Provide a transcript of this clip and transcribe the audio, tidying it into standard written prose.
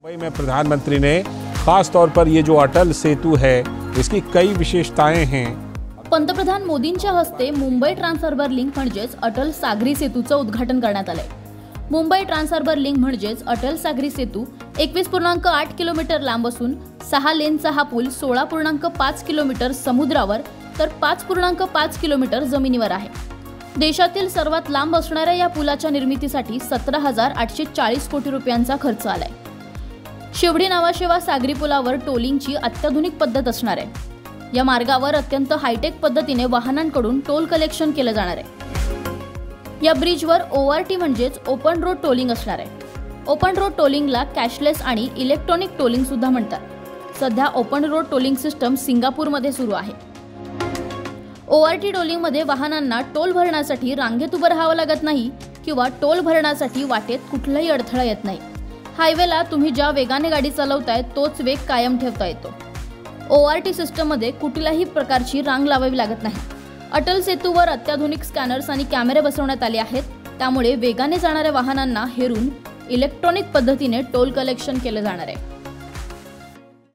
मुंबई में प्रधानमंत्री ने खास तौर पर ये जो अटल सेतु है इसकी कई विशेषताएं हैं। पंतप्रधान मोदींच्या हस्ते मुंबई ट्रान्सहार्बर लिंक म्हणजेच अटल सागरी सेतूचं उद्घाटन करण्यात आलंय। मुंबई ट्रान्सहार्बर लिंक म्हणजेच अटल सागरी सेतू 21.8 किलोमीटर लांब असून 6 लेनचा हा पूल 16.5 किलोमीटर समुद्रावर तर 5.5 किलोमीटर जमिनीवर आहे। देशातील सर्वात लांब असणाऱ्या या पुलाच्या निर्मितीसाठी 17,840 कोटी रुपयांचा खर्च आलाय। शिवडी नावाशिवा सागरी पुलावर टोलिंगची अत्याधुनिक पद्धत असणार आहे। या मार्गावर अत्यंत हायटेक पद्धतीने वाहनांकडून टोल कलेक्शन केले जाणार आहे। या ब्रिजवर ORT म्हणजेच ओपन रोड टोलिंग असणार आहे। ओपन रोड टोलिंगला कॅशलेस आणि इलेक्ट्रॉनिक टोलिंग सुद्धा म्हणतात। सध्या ओपन रोड टोलिंग सिस्टम सिंगापूरमध्ये सुरू आहे। ORT टोलिंगमध्ये वाहनांना टोल भरण्यासाठी रांगेत उभं राहावं लागत नाही किंवा टोल भरण्यासाठी वाटेत कुठलाही अडथळा येत नाही। हायवेला तुम्ही ज्या वेगाने गाडी चालवताय तोच वेग कायम ठेवता येतो। ORT सिस्टममध्ये कुठल्याही प्रकारची रांग लावावी लागत नाही। अटल सेतूवर अत्याधुनिक स्कॅनर्स आणि कॅमेरे बसवण्यात आले आहेत, त्यामुळे वेगाने जाणाऱ्या वाहनांना हेरून इलेक्ट्रॉनिक पद्धतीने टोल कलेक्शन केले जाणार आहे।